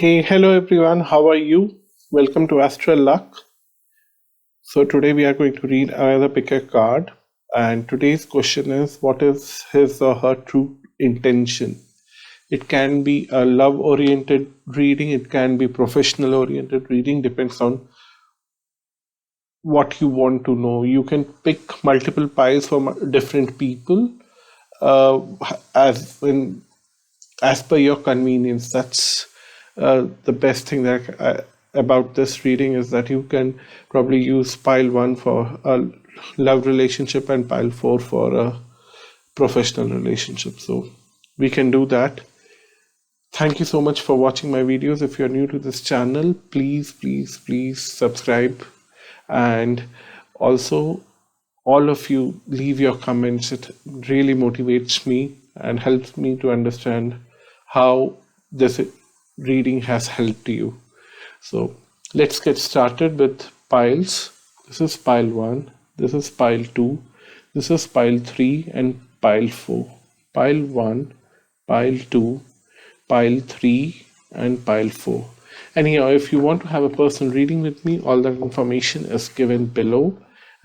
Hey, hello everyone, how are you? Welcome to Astral Luck. So, today we are going to read another pick a card, and today's question is what is his or her true intention? It can be a love oriented reading, it can be professional oriented reading, depends on what you want to know. You can pick multiple piles from different people uh, as in as per your convenience. That's the best thing about this reading is that you can probably use pile one for a love relationship and pile four for a professional relationship. So we can do that. Thank you so much for watching my videos. If you're new to this channel, please subscribe, and also all of you leave your comments. It really motivates me and helps me to understand how this reading has helped you. So let's get started with piles. This is pile 1, this is pile 2, this is pile 3 and pile 4. Pile 1, pile 2, pile 3 and pile 4. Anyhow, if you want to have a personal reading with me, all that information is given below.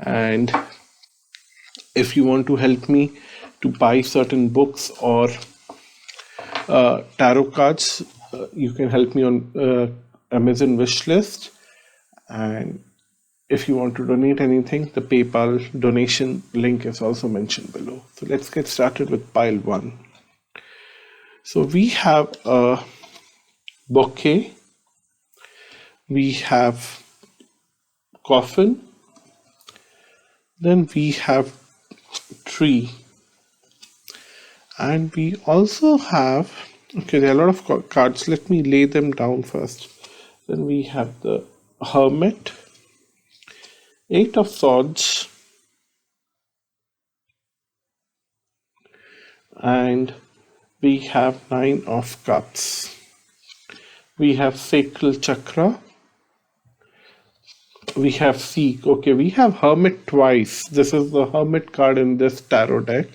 And if you want to help me to buy certain books or tarot cards, you can help me on Amazon wish list. And if you want to donate anything, the PayPal donation link is also mentioned below. So let's get started with pile 1. So we have a bouquet, we have coffin, then we have tree, and we also have, okay, there are a lot of cards. Let me lay them down first. Then we have the hermit, 8 of swords, and we have 9 of cups. We have sacral chakra, we have seek. Okay, we have hermit twice. This is the hermit card in this tarot deck.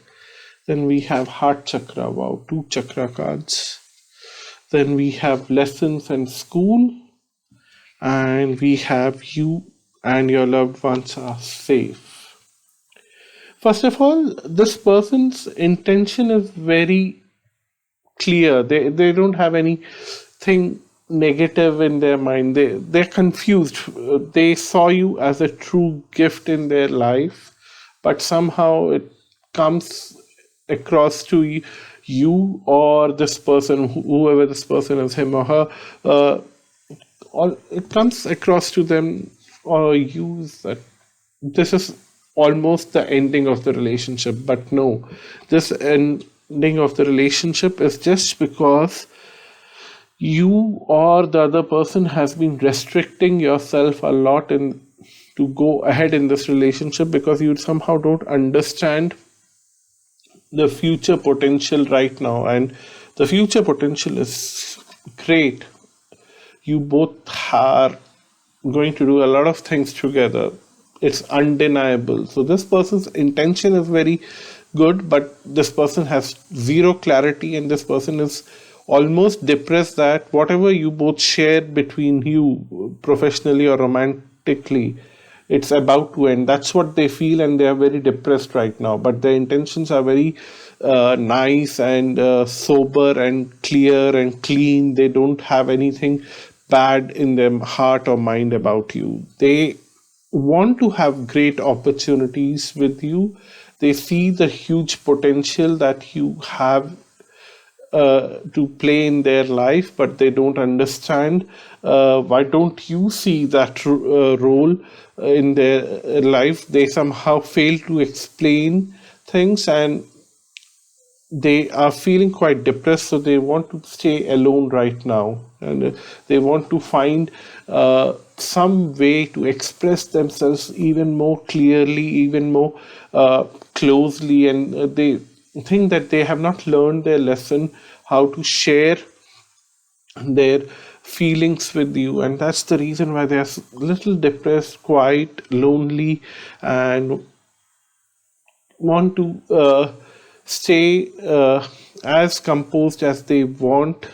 Then we have heart chakra. Wow, 2 chakra cards. Then we have lessons and school, and we have you and your loved ones are safe. First of all, this person's intention is very clear. They don't have anything negative in their mind. They're confused. They saw you as a true gift in their life, but somehow it comes across to you or this person, whoever this person is, him or her, or it comes across to them or you that this is almost the ending of the relationship. But no, this ending of the relationship is just because you or the other person has been restricting yourself a lot in to go ahead in this relationship because you somehow don't understand the future potential right now. And the future potential is great. You both are going to do a lot of things together. It's undeniable. So this person's intention is very good, but this person has zero clarity, and this person is almost depressed that whatever you both shared between you, professionally or romantically, it's about to end. That's what they feel, and they are very depressed right now. But their intentions are very nice and sober and clear and clean. They don't have anything bad in their heart or mind about you. They want to have great opportunities with you. They see the huge potential that you have to play in their life, but they don't understand why don't you see that role in their life. They somehow fail to explain things, and they are feeling quite depressed, so they want to stay alone right now, and they want to find some way to express themselves even more clearly, even more closely, and they think that they have not learned their lesson how to share their feelings with you, and that's the reason why they're a little depressed, quite lonely, and want to stay as composed as they want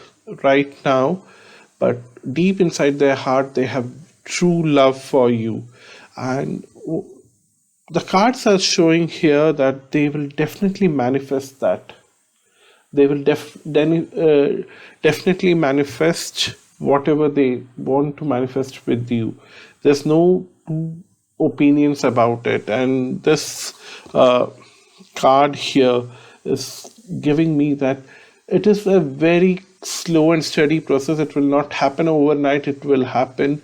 right now. but deep inside their heart, they have true love for you. And the cards are showing here that they will definitely manifest that. They will definitely manifest whatever they want to manifest with you. There's no two opinions about it. And this card here is giving me that it is a very slow and steady process. It will not happen overnight. It will happen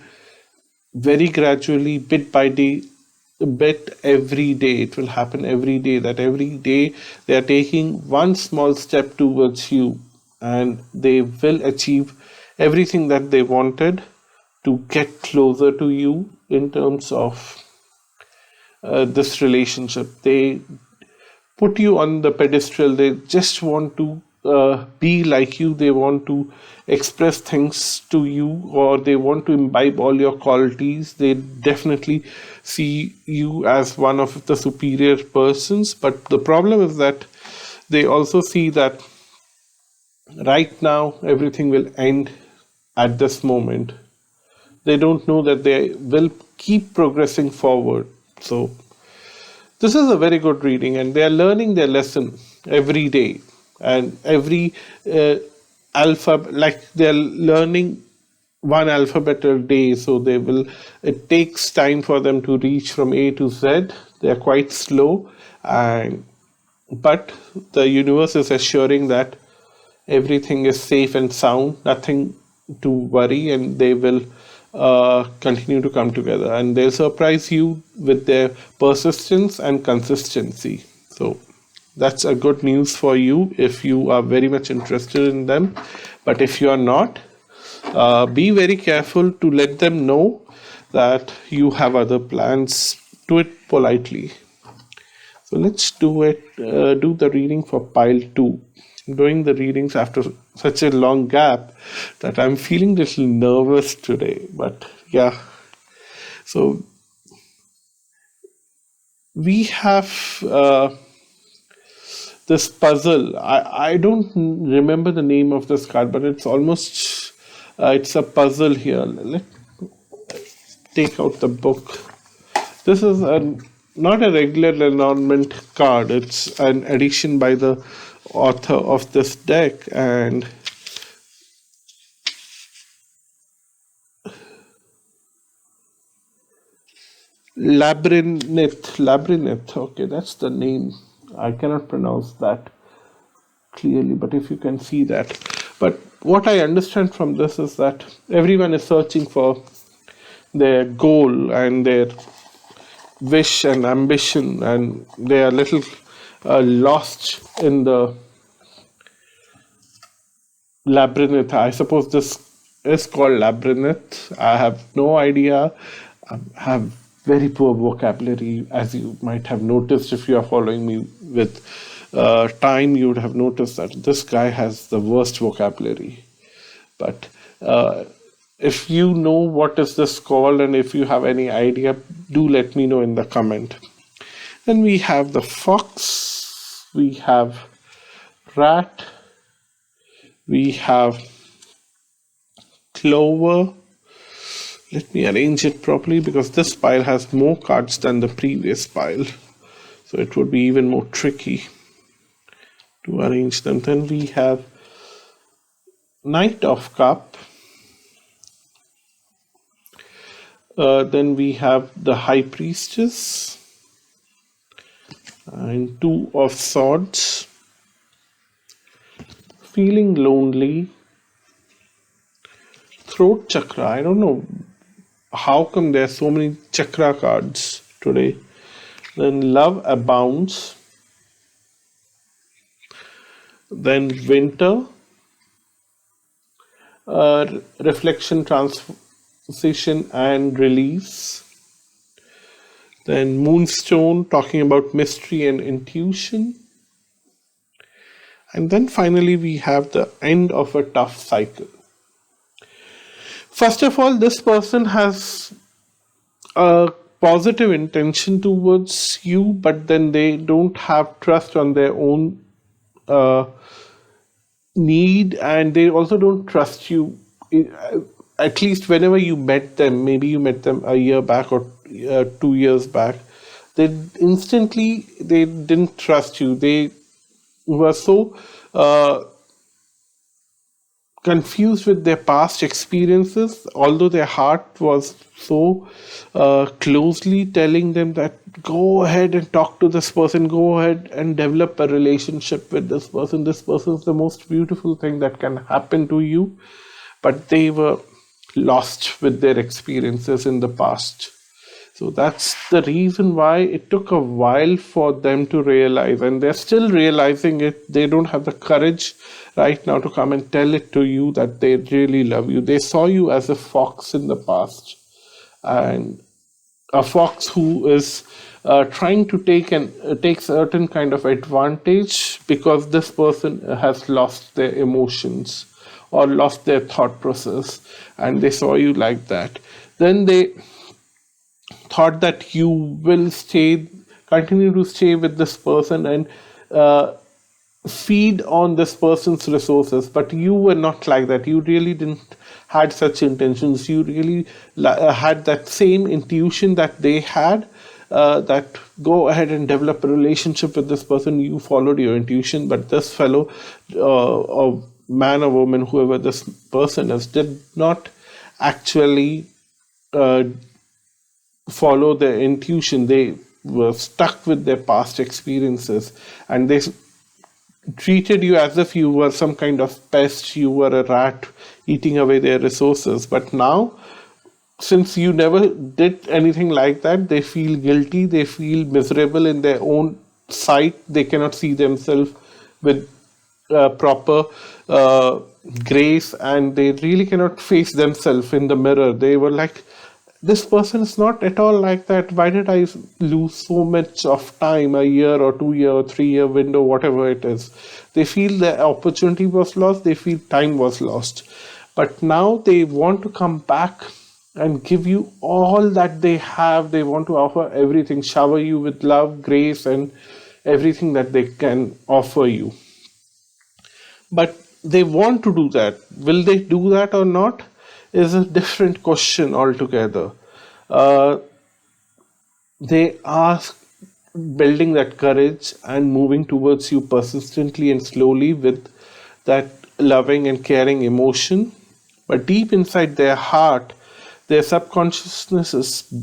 very gradually, bit by day, bit every day. It will happen every day. That every day they are taking one small step towards you, and they will achieve everything that they wanted to get closer to you in terms of this relationship. They put you on the pedestal. They just want to be like you. They want to express things to you, or they want to imbibe all your qualities. They definitely see you as one of the superior persons. But the problem is that they also see that right now everything will end at this moment. They don't know that they will keep progressing forward. So this is a very good reading, and they are learning their lesson every day, and every like they're learning one alphabet a day. So they will. It takes time for them to reach from A to Z. They are quite slow, and but the universe is assuring that everything is safe and sound, nothing to worry, and they will continue to come together, and they'll surprise you with their persistence and consistency. So that's a good news for you if you are very much interested in them. But if you are not, be very careful to let them know that you have other plans. Do it politely. So let's do the reading for pile 2. I'm doing the readings after such a long gap that I'm feeling a little nervous today. But yeah, so we have this puzzle. I don't remember the name of this card, but it's almost, it's a puzzle here. Let's take out the book. This is not a regular Lenormand card. It's an edition by the author of this deck, and Labyrinth. Okay, that's the name. I cannot pronounce that clearly, but if you can see that. But what I understand from this is that everyone is searching for their goal and their wish and ambition, and they are little lost in the labyrinth. I suppose this is called labyrinth. I have no idea. I have very poor vocabulary, as you might have noticed if you are following me with time. You would have noticed that this guy has the worst vocabulary. But if you know what is this called, and if you have any idea, do let me know in the comment. Then we have the fox, we have rat, we have clover. Let me arrange it properly, because this pile has more cards than the previous pile, so it would be even more tricky to arrange them. Then we have Knight of Cup. Then we have the High Priestess and Two of Swords. Feeling lonely. Throat chakra. I don't know how come there are so many chakra cards today. Then Love Abounds. Then Winter. Reflection, Transition and Release. Then Moonstone, talking about mystery and intuition. And then finally we have the end of a tough cycle. First of all, this person has a positive intention towards you, but then they don't have trust on their own need, and they also don't trust you at least whenever you met them, maybe you met them a year back or 2 years back, they didn't trust you. They were so confused with their past experiences, although their heart was so closely telling them that go ahead and talk to this person, go ahead and develop a relationship with this person. This person is the most beautiful thing that can happen to you. But they were lost with their experiences in the past. So that's the reason why it took a while for them to realize, and they're still realizing it. They don't have the courage right now to come and tell it to you that they really love you. They saw you as a fox in the past, and a fox who is trying to take certain kind of advantage because this person has lost their emotions or lost their thought process, and they saw you like that. Then they thought that you will continue to stay with this person and feed on this person's resources, but you were not like that. You really didn't had such intentions. You really had that same intuition that they had, that go ahead and develop a relationship with this person. You followed your intuition, but this fellow, or man or woman, whoever this person is, did not actually follow their intuition. They were stuck with their past experiences, and they treated you as if you were some kind of pest, you were a rat eating away their resources. But now, since you never did anything like that, they feel guilty, they feel miserable in their own sight. They cannot see themselves with proper grace, and they really cannot face themselves in the mirror. They were like, this person is not at all like that. Why did I lose so much of time, a year or 2 year or 3 year window, whatever it is? They feel the opportunity was lost, they feel time was lost. But now they want to come back and give you all that they have. They want to offer everything, shower you with love, grace, and everything that they can offer you. But they want to do that. Will they do that or not is a different question altogether. They are building that courage and moving towards you persistently and slowly with that loving and caring emotion. But deep inside their heart, their subconsciousness is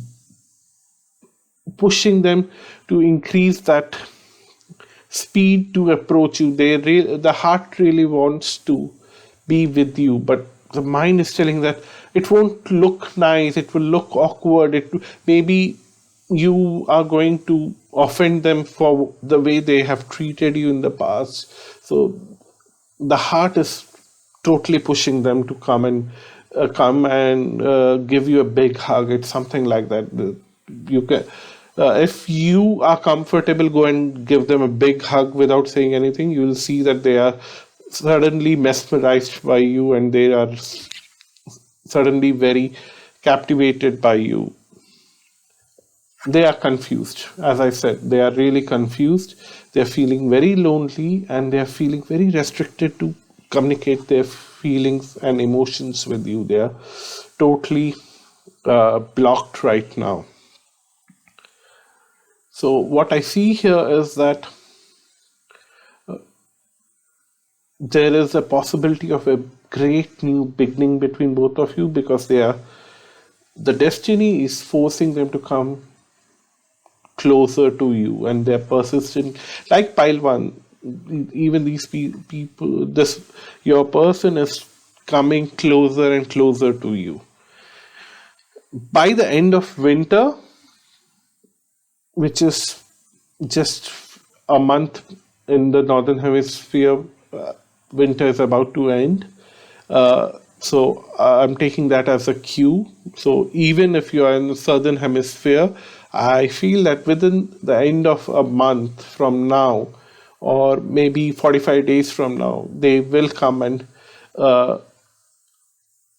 pushing them to increase that speed to approach you. The heart really wants to be with you, but the mind is telling that it won't look nice, it will look awkward, maybe you are going to offend them for the way they have treated you in the past. So the heart is totally pushing them to come and give you a big hug. It's something like that. You can, if you are comfortable, go and give them a big hug without saying anything. You will see that they are suddenly mesmerized by you, and they are suddenly very captivated by you. They are confused. As I said, they are really confused. They are feeling very lonely, and they are feeling very restricted to communicate their feelings and emotions with you. They are totally blocked right now. So what I see here is that there is a possibility of a great new beginning between both of you, because the destiny is forcing them to come closer to you, and they're persistent. Like pile one, even these people, your person is coming closer and closer to you. By the end of winter, which is just a month in the northern hemisphere, winter is about to end. So I'm taking that as a cue. So even if you are in the southern hemisphere, I feel that within the end of a month from now, or maybe 45 days from now, they will come and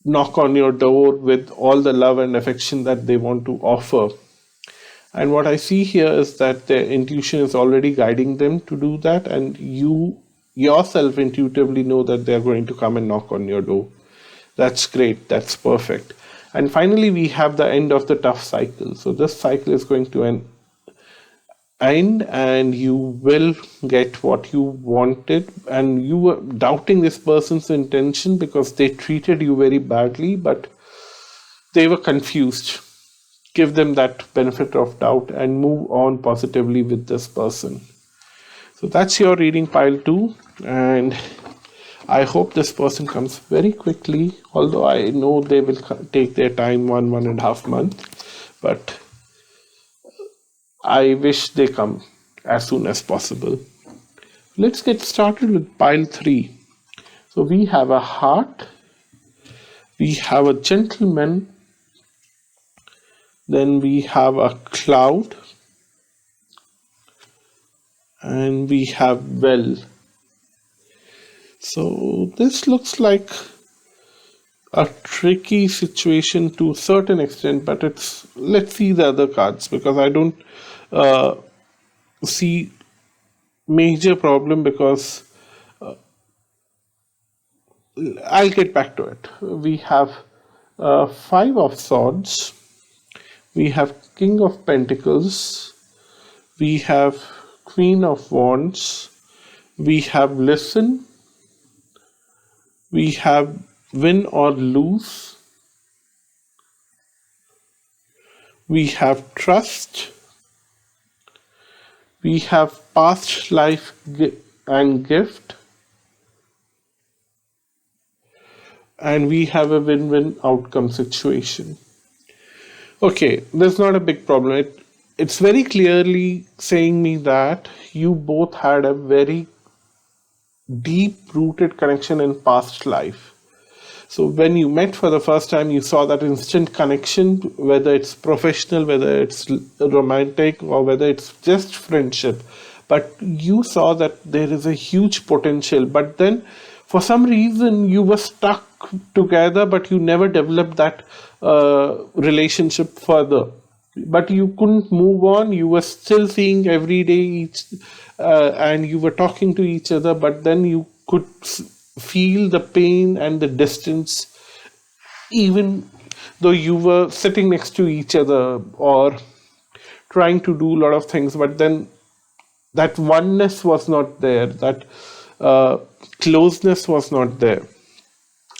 knock on your door with all the love and affection that they want to offer. And what I see here is that their intuition is already guiding them to do that, and you yourself intuitively know that they're going to come and knock on your door. That's great. That's perfect. And finally, we have the end of the tough cycle. So this cycle is going to end, and you will get what you wanted. And you were doubting this person's intention because they treated you very badly, but they were confused. Give them that benefit of doubt and move on positively with this person. So that's your reading, pile 2. And I hope this person comes very quickly, although I know they will take their time, 1.5 months. But I wish they come as soon as possible. Let's get started with pile 3. So we have a heart, we have a gentleman, then we have a cloud, and we have well. So this looks like a tricky situation to a certain extent, but let's see the other cards, because I don't see major problem, because I'll get back to it. We have 5 of Swords, we have King of Pentacles, we have Queen of Wands, we have Listen, we have Win or Lose, we have Trust, we have Past Life and Gift, and we have a win-win outcome situation. Okay, there's not a big problem. It's very clearly saying me that you both had a very deep-rooted connection in past life. So when you met for the first time, you saw that instant connection, whether it's professional, whether it's romantic, or whether it's just friendship. But you saw that there is a huge potential. But then, for some reason, you were stuck together, but you never developed that relationship further. But you couldn't move on. You were still seeing every day and you were talking to each other, but then you could feel the pain and the distance, even though you were sitting next to each other or trying to do a lot of things. But then that oneness was not there, that closeness was not there.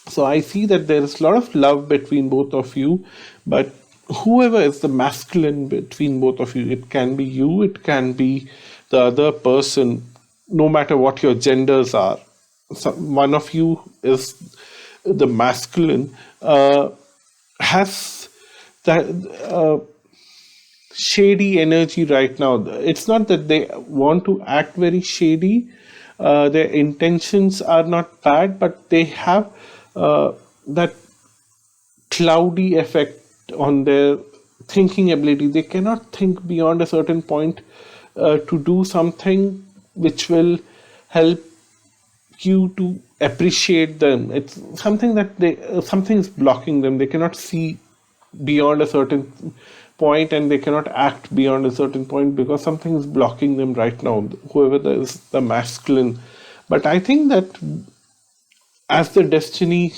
So I see that there is a lot of love between both of you, but whoever is the masculine between both of you, it can be you, it can be the other person, no matter what your genders are. So one of you is the masculine, has that shady energy right now. It's not that they want to act very shady. Their intentions are not bad, but they have that cloudy effect on their thinking ability. They cannot think beyond a certain point to do something which will help you to appreciate them. It's something that something is blocking them. They cannot see beyond a certain point, and they cannot act beyond a certain point because something is blocking them right now, whoever is the masculine. But I think that as the destiny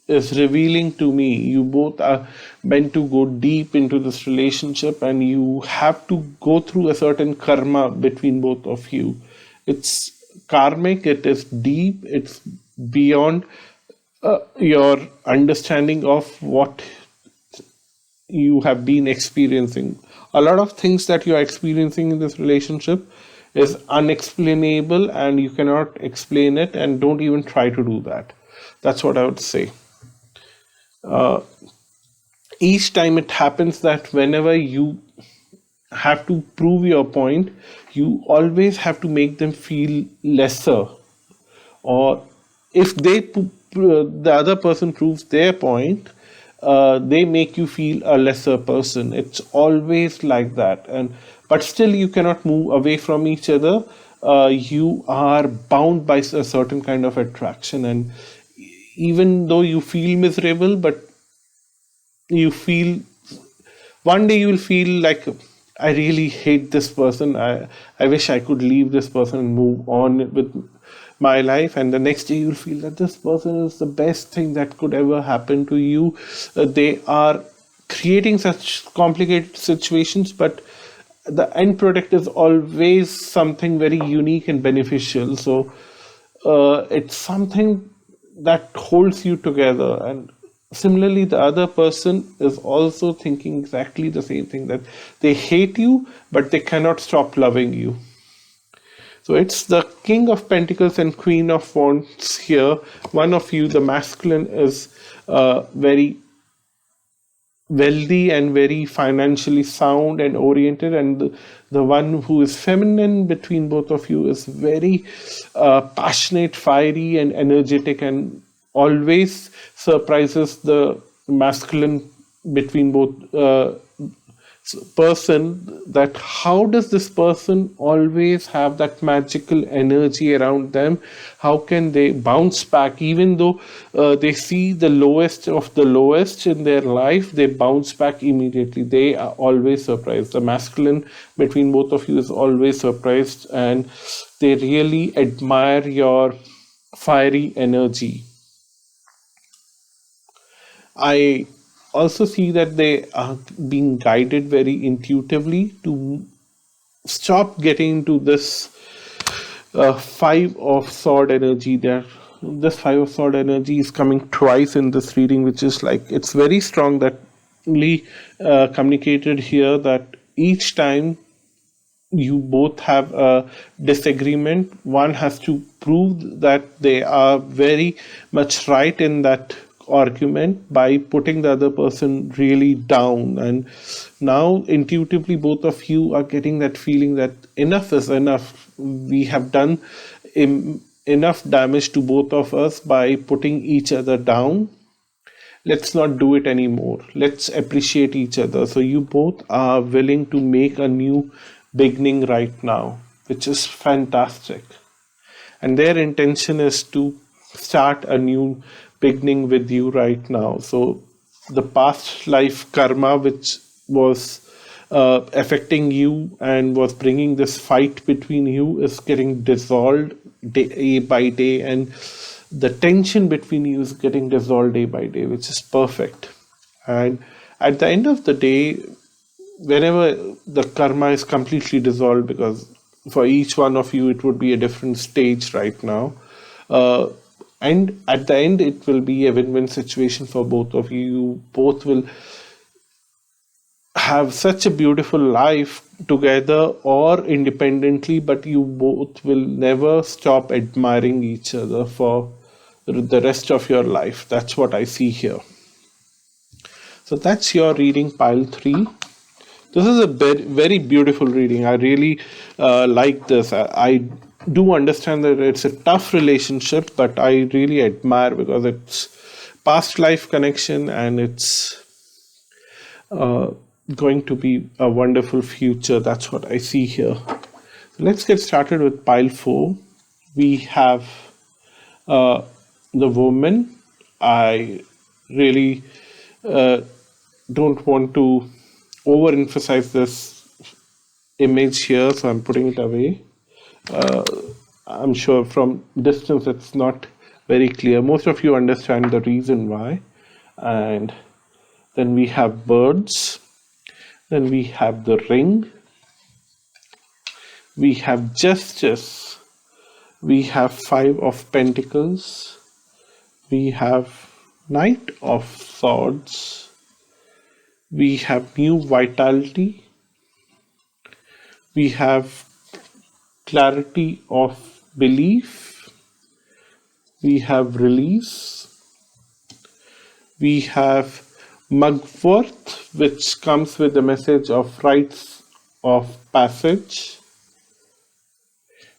is revealing to me, you both are meant to go deep into this relationship, and you have to go through a certain karma between both of you. It's karmic, it is deep, it's beyond your understanding of what you have been experiencing. A lot of things that you are experiencing in this relationship is unexplainable, and you cannot explain it, and don't even try to do that. That's what I would say. Each time it happens that whenever you have to prove your point, you always have to make them feel lesser, or if the other person proves their point, they make you feel a lesser person. It's always like that. But still you cannot move away from each other. You are bound by a certain kind of attraction, and even though you feel miserable, but you feel, one day you will feel like, I really hate this person, I wish I could leave this person and move on with my life, and the next day you'll feel that this person is the best thing that could ever happen to you. They are creating such complicated situations, but the end product is always something very unique and beneficial. So it's something that holds you together. And similarly, the other person is also thinking exactly the same thing, that they hate you, but they cannot stop loving you. So it's the King of Pentacles and Queen of Wands here. One of you, the masculine, is very wealthy and very financially sound and oriented, and the one who is feminine between both of you is very passionate, fiery, and energetic, and always surprises the masculine between both person, that how does this person always have that magical energy around them? How can they bounce back even though they see the lowest of the lowest in their life? They bounce back immediately. They are always surprised. The masculine between both of you is always surprised, and they really admire your fiery energy. I also see that they are being guided very intuitively to stop getting into this five of sword energy. There, this five of sword energy is coming twice in this reading, which is like, it's very strong, that only communicated here, that each time you both have a disagreement, one has to prove that they are very much right in that argument by putting the other person really down. And now intuitively both of you are getting that feeling that enough is enough. We have done enough damage to both of us by putting each other down. Let's not do it anymore. Let's appreciate each other. So you both are willing to make a new beginning right now, which is fantastic. And their intention is to start a new beginning with you right now. So the past life karma, which was affecting you and was bringing this fight between you, is getting dissolved day by day, and the tension between you is getting dissolved day by day, which is perfect. And at the end of the day, whenever the karma is completely dissolved, because for each one of you it would be a different stage right now, and at the end it will be a win-win situation for both of you. You both will have such a beautiful life together or independently, but you both will never stop admiring each other for the rest of your life. That's what I see here. So that's your reading, pile 3. This is a very beautiful reading. I really like this. I do understand that it's a tough relationship, but I really admire, because it's past life connection, and it's going to be a wonderful future. That's what I see here. Let's get started with pile 4. We have the woman. I really don't want to overemphasize this image here, so I'm putting it away. I'm sure from distance it's not very clear. Most of you understand the reason why. And then we have birds. Then we have the ring. We have justice. We have 5 of pentacles. We have knight of swords. We have new vitality. We have clarity of belief. We have release. We have mugwort, which comes with the message of rites of passage.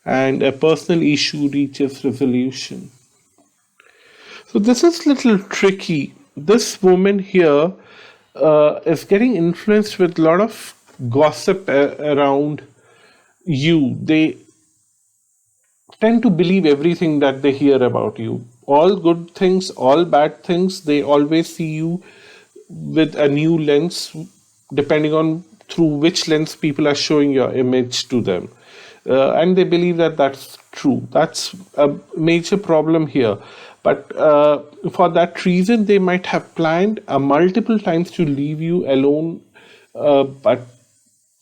And a personal issue reaches resolution. So this is a little tricky. This woman here is getting influenced with a lot of gossip around you. They tend to believe everything that they hear about you. All good things, all bad things, they always see you with a new lens, depending on through which lens people are showing your image to them. And they believe that that's true. That's a major problem here. But for that reason, they might have planned multiple times to leave you alone, but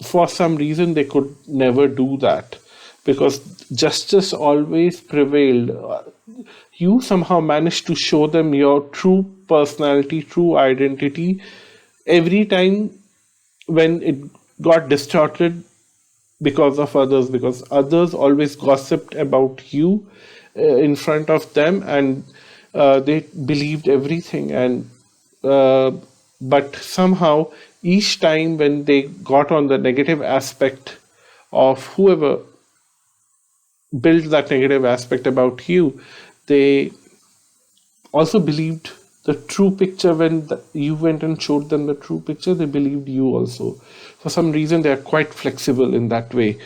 for some reason they could never do that because justice always prevailed. You somehow managed to show them your true personality, true identity. Every time when it got distorted because of others, because others always gossiped about you in front of them, and they believed everything. And uh, but somehow each time when they got on the negative aspect of whoever built that negative aspect about you, they also believed the true picture. When you went and showed them the true picture, they believed you also. For some reason, they are quite flexible in that way.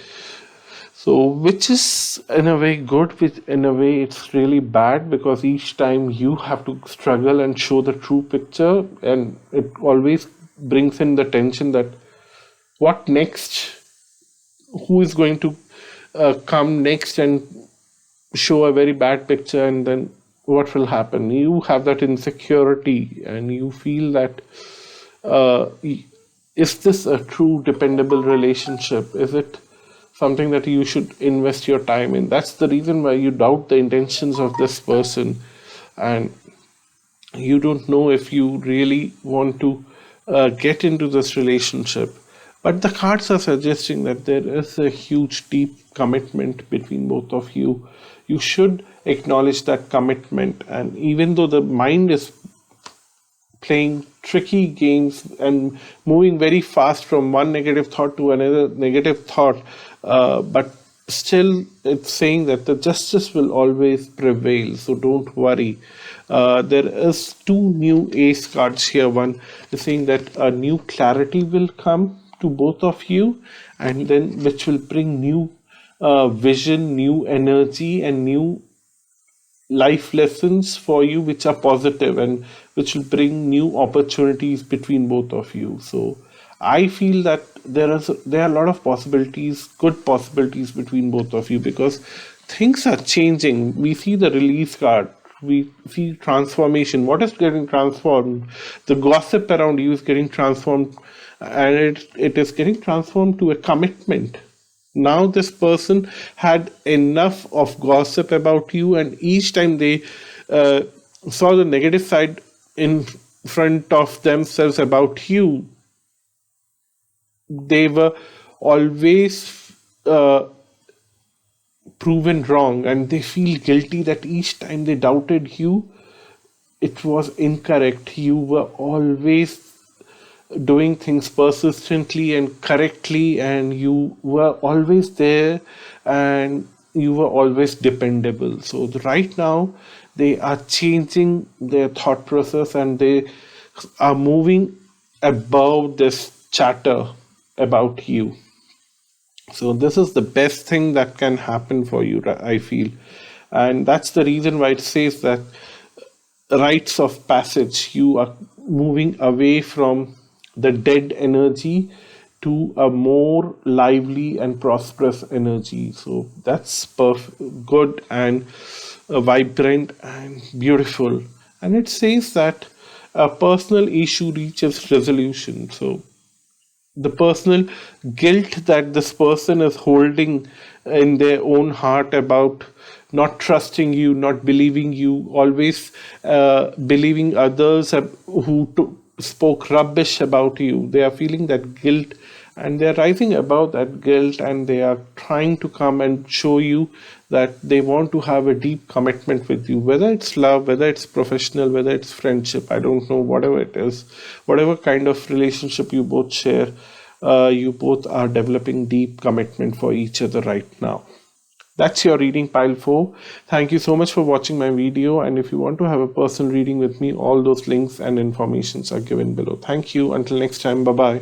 So, which is in a way good, which in a way it's really bad, because each time you have to struggle and show the true picture, and it always brings in the tension that what next? Who is going to come next and show a very bad picture, and then what will happen? You have that insecurity and you feel that uh, is this a true dependable relationship? Is it something that you should invest your time in? That's the reason why you doubt the intentions of this person, and you don't know if you really want to get into this relationship. But the cards are suggesting that there is a huge, deep commitment between both of you. You should acknowledge that commitment, and even though the mind is playing tricky games and moving very fast from one negative thought to another negative thought, but still it's saying that the justice will always prevail, so don't worry. There is two new ace cards here. One is saying that a new clarity will come to both of you, and then which will bring new vision, new energy, and new life lessons for you, which are positive and which will bring new opportunities between both of you. So I feel that there are a lot of possibilities, good possibilities between both of you, because things are changing. We see the release card, we see transformation. What is getting transformed? The gossip around you is getting transformed, and it is getting transformed to a commitment. Now this person had enough of gossip about you, and each time they uh, saw the negative side in front of themselves about you, they were always proven wrong, and they feel guilty that each time they doubted you, it was incorrect. You were always doing things persistently and correctly, and you were always there, and you were always dependable. So right now they are changing their thought process, and they are moving above this chatter about you. So this is the best thing that can happen for you, I feel. And that's the reason why it says that rites of passage, you are moving away from the dead energy to a more lively and prosperous energy. So that's good and vibrant and beautiful. And it says that a personal issue reaches resolution. So the personal guilt that this person is holding in their own heart about not trusting you, not believing you, always believing others spoke rubbish about you. They are feeling that guilt, and they are rising above that guilt, and they are trying to come and show you that they want to have a deep commitment with you, whether it's love, whether it's professional, whether it's friendship, I don't know, whatever it is, whatever kind of relationship you both share, you both are developing deep commitment for each other right now. That's your reading, pile 4. Thank you so much for watching my video, and if you want to have a personal reading with me, all those links and informations are given below. Thank you. Until next time, bye bye.